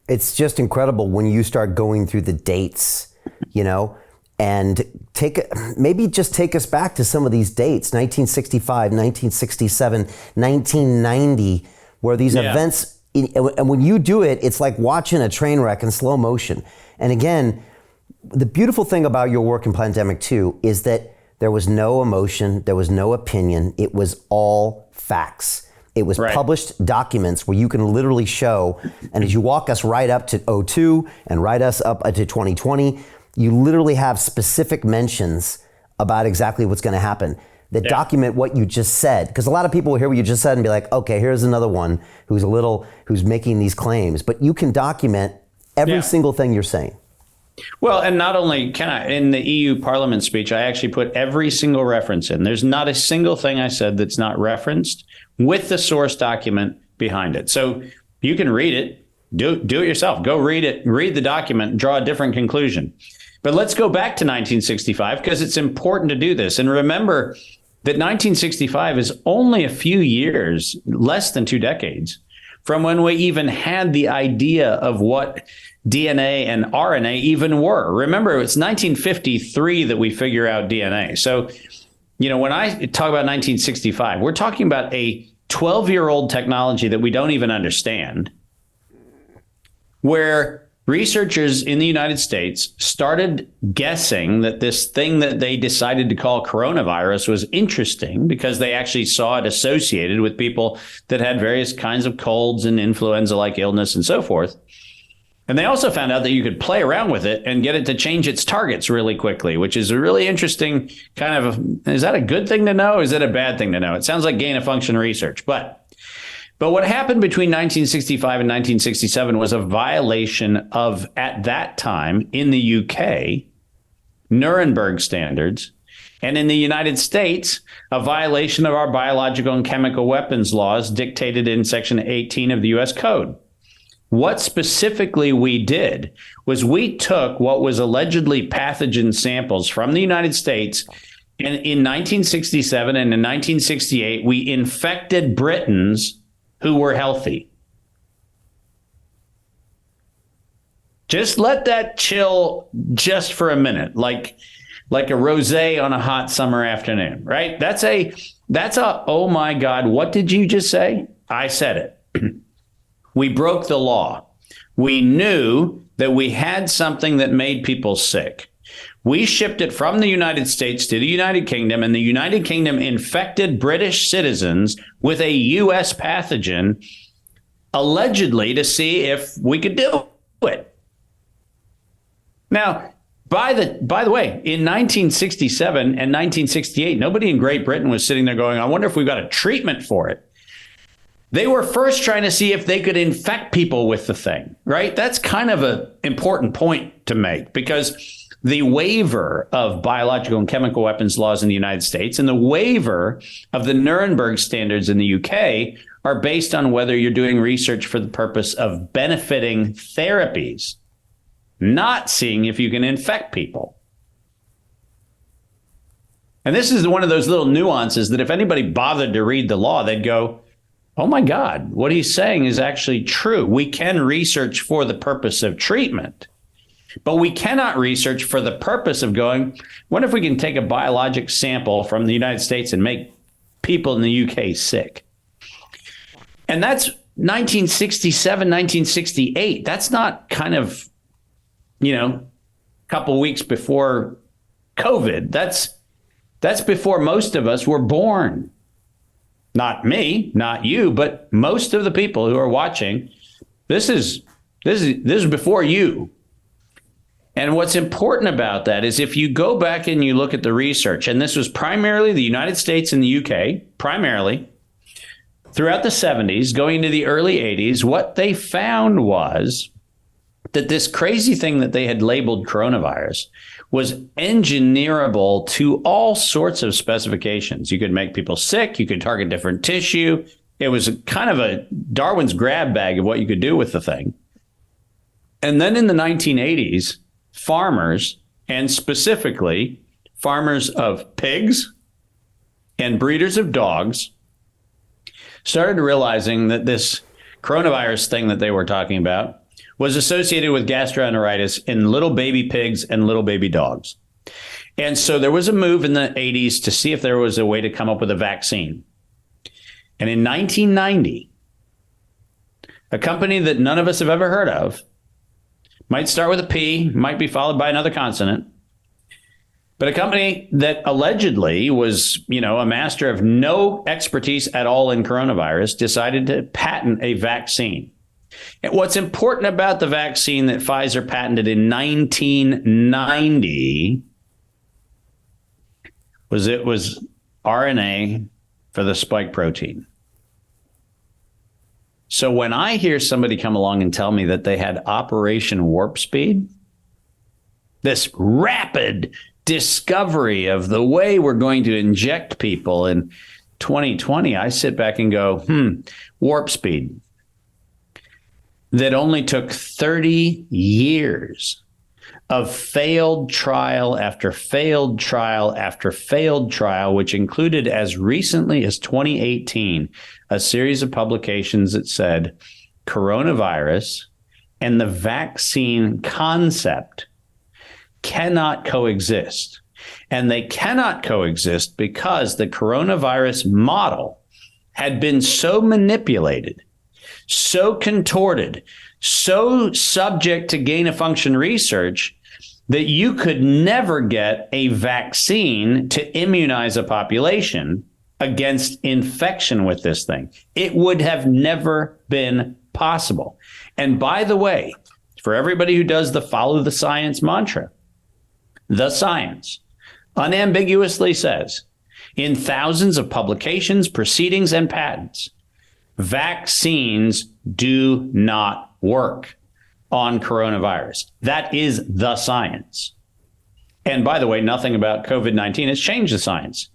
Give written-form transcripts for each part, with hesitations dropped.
It's just incredible when you start going through the dates, and maybe just take us back to some of these dates, 1965, 1967, 1990, where these events, and when you do it, it's like watching a train wreck in slow motion. And again, the beautiful thing about your work in Plandemic 2 is that there was no emotion, there was no opinion, it was all facts. It was published documents where you can literally show, and as you walk us right up to '02 and right us up to 2020, you literally have specific mentions about exactly what's going to happen that document what you just said. Because a lot of people will hear what you just said and be like, okay, here's another one who's making these claims. But you can document every single thing you're saying. Well, and not only can I, in the EU Parliament speech, I actually put every single reference in. There's not a single thing I said that's not referenced with the source document behind it. So you can read it, do it yourself. Go read it, read the document, draw a different conclusion. But let's go back to 1965 because it's important to do this. And remember that 1965 is only a few years, less than 2 decades, from when we even had the idea of what DNA and RNA even were. Remember, it's 1953 that we figure out DNA. So, when I talk about 1965, we're talking about a 12-year-old technology that we don't even understand, where researchers in the United States started guessing that this thing that they decided to call coronavirus was interesting because they actually saw it associated with people that had various kinds of colds and influenza-like illness and so forth. And they also found out that you could play around with it and get it to change its targets really quickly, which is a really interesting kind of, is that a good thing to know? Or is it a bad thing to know? It sounds like gain of function research. But what happened between 1965 and 1967 was a violation of, at that time in the UK, Nuremberg standards, and in the United States, a violation of our biological and chemical weapons laws dictated in Section 18 of the U.S. Code. What specifically we did was we took what was allegedly pathogen samples from the United States, and in 1967 and in 1968, we infected Britons who were healthy. Just let that chill just for a minute, like a rosé on a hot summer afternoon, right? That's a, oh my God, what did you just say? I said it. We broke the law. We knew that we had something that made people sick. We shipped it from the United States to the United Kingdom, and the United Kingdom infected British citizens with a U.S. pathogen, allegedly to see if we could do it. Now, by the way, in 1967 and 1968, nobody in Great Britain was sitting there going, I wonder if we've got a treatment for it. They were first trying to see if they could infect people with the thing, right? That's kind of an important point to make, because the waiver of biological and chemical weapons laws in the United States and the waiver of the Nuremberg standards in the UK are based on whether you're doing research for the purpose of benefiting therapies, not seeing if you can infect people. And this is one of those little nuances that if anybody bothered to read the law, they'd go, oh my God, what he's saying is actually true. We can research for the purpose of treatment, but we cannot research for the purpose of going, what if we can take a biologic sample from the United States and make people in the UK sick? And that's 1967, 1968. That's not kind of, a couple weeks before COVID. That's before most of us were born. Not me, not you, but most of the people who are watching. This is before you. And what's important about that is if you go back and you look at the research, and this was primarily the United States and the UK, primarily throughout the 70s, going into the early 80s, what they found was that this crazy thing that they had labeled coronavirus was engineerable to all sorts of specifications. You could make people sick. You could target different tissue. It was kind of a Darwin's grab bag of what you could do with the thing. And then in the 1980s, farmers, and specifically farmers of pigs and breeders of dogs, started realizing that this coronavirus thing that they were talking about was associated with gastroenteritis in little baby pigs and little baby dogs. And so there was a move in the 80s to see if there was a way to come up with a vaccine. And in 1990, a company that none of us have ever heard of, might start with a P, might be followed by another consonant, but a company that allegedly was, a master of no expertise at all in coronavirus, decided to patent a vaccine. And what's important about the vaccine that Pfizer patented in 1990 was it was RNA for the spike protein. So when I hear somebody come along and tell me that they had Operation Warp Speed, this rapid discovery of the way we're going to inject people in 2020, I sit back and go, warp speed. That only took 30 years of failed trial after failed trial after failed trial, which included as recently as 2018, a series of publications that said coronavirus and the vaccine concept cannot coexist. And they cannot coexist because the coronavirus model had been so manipulated, so contorted, so subject to gain-of-function research that you could never get a vaccine to immunize a population against infection with this thing. It would have never been possible. And by the way, for everybody who does the follow the science mantra, the science unambiguously says in thousands of publications, proceedings, and patents, vaccines do not work on coronavirus. That is the science. And by the way, nothing about COVID-19 has changed the science,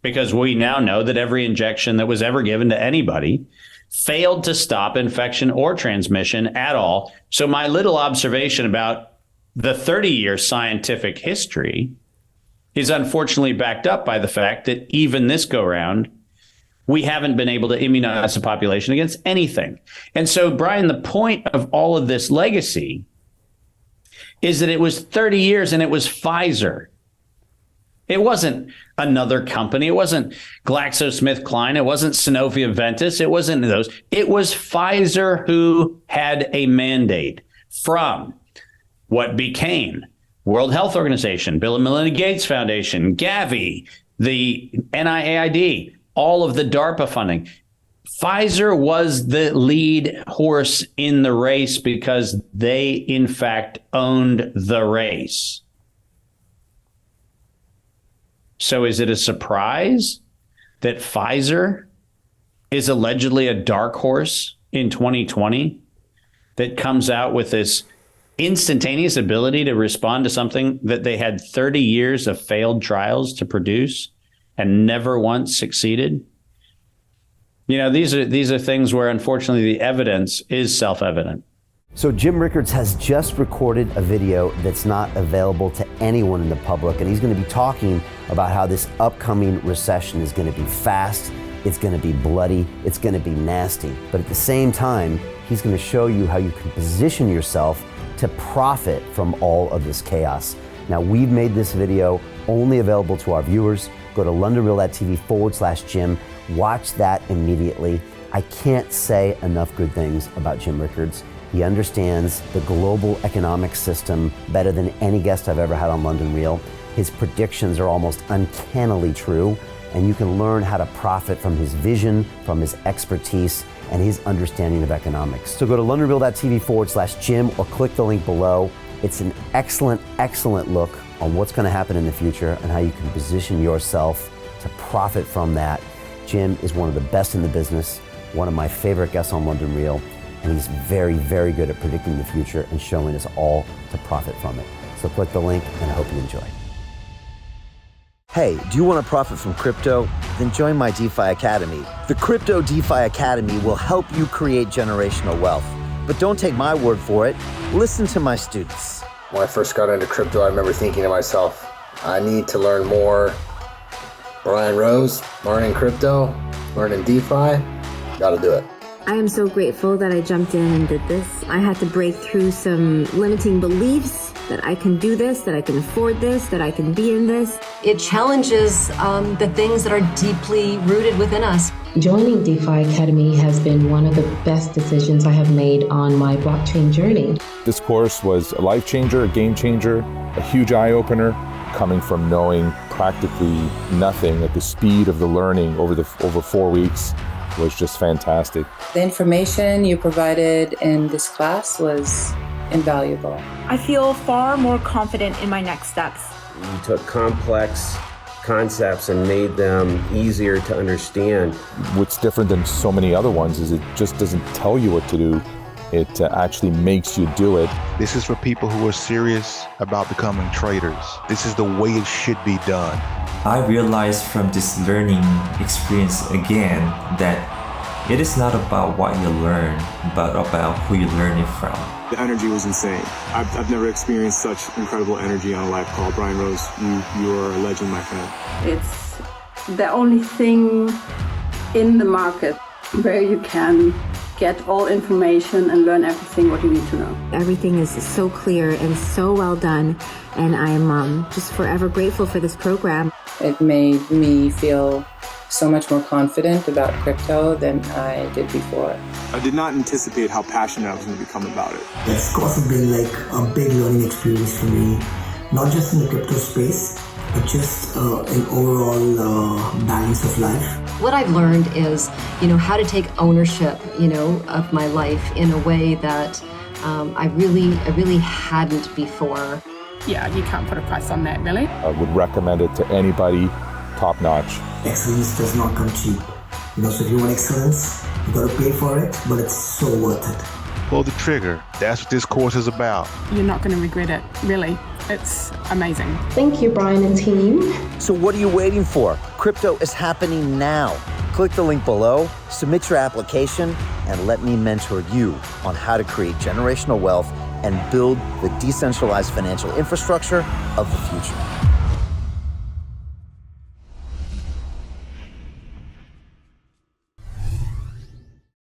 because we now know that every injection that was ever given to anybody failed to stop infection or transmission at all. So my little observation about the 30-year scientific history is unfortunately backed up by the fact that even this go round, we haven't been able to immunize the population against anything. And so, Brian, the point of all of this legacy is that it was 30 years and it was Pfizer. It wasn't another company. It wasn't GlaxoSmithKline. It wasn't Sanofi-Aventis. It wasn't those. It was Pfizer who had a mandate from what became World Health Organization, Bill and Melinda Gates Foundation, Gavi, the NIAID, all of the DARPA funding. Pfizer was the lead horse in the race because they, in fact, owned the race. So is it a surprise that Pfizer is allegedly a dark horse in 2020 that comes out with this instantaneous ability to respond to something that they had 30 years of failed trials to produce and never once succeeded? These are things where, unfortunately, the evidence is self-evident. So Jim Rickards has just recorded a video that's not available to anyone in the public, and he's going to be talking about how this upcoming recession is going to be fast, it's going to be bloody, it's going to be nasty. But at the same time, he's going to show you how you can position yourself to profit from all of this chaos. Now, we've made this video only available to our viewers. Go to londonreal.tv/Jim. Watch that immediately. I can't say enough good things about Jim Rickards. He understands the global economic system better than any guest I've ever had on London Real. His predictions are almost uncannily true, and you can learn how to profit from his vision, from his expertise, and his understanding of economics. So go to londonreal.tv/Jim or click the link below. It's an excellent, excellent look on what's going to happen in the future and how you can position yourself to profit from that. Jim is one of the best in the business, one of my favorite guests on London Real, and he's very, very good at predicting the future and showing us all to profit from it. So click the link, and I hope you enjoy. Hey, do you want to profit from crypto? Then join my DeFi Academy. The Crypto DeFi Academy will help you create generational wealth. But don't take my word for it. Listen to my students. When I first got into crypto, I remember thinking to myself, I need to learn more. Brian Rose, learning crypto, learning DeFi, gotta do it. I am so grateful that I jumped in and did this. I had to break through some limiting beliefs that I can do this, that I can afford this, that I can be in this. It challenges the things that are deeply rooted within us. Joining DeFi Academy has been one of the best decisions I have made on my blockchain journey. This course was a life changer, a game changer, a huge eye-opener, coming from knowing practically nothing at the speed of the learning over 4 weeks was just fantastic. The information you provided in this class was invaluable. I feel far more confident in my next steps. You took complex concepts and made them easier to understand. What's different than so many other ones is it just doesn't tell you what to do. It actually makes you do it. This is for people who are serious about becoming traders. This is the way it should be done. I realized from this learning experience again that it is not about what you learn, but about who you learn it from. The energy was insane. I've never experienced such incredible energy on a live call. Brian Rose, you are a legend, my friend. It's the only thing in the market where you can get all information and learn everything what you need to know. Everything is so clear and so well done, and I am just forever grateful for this program. It made me feel so much more confident about crypto than I did before. I did not anticipate how passionate I was going to become about it. It's also been like a big learning experience for me, not just in the crypto space, but just an overall balance of life. What I've learned is, how to take ownership, of my life in a way that I really hadn't before. Yeah, you can't put a price on that, really. I would recommend it to anybody, top notch. Excellence does not come cheap. So if you want excellence, you got to pay for it, but it's so worth it. Pull the trigger. That's what this course is about. You're not going to regret it, really. It's amazing. Thank you, Brian and team. So what are you waiting for? Crypto is happening now. Click the link below, submit your application, and let me mentor you on how to create generational wealth and build the decentralized financial infrastructure of the future.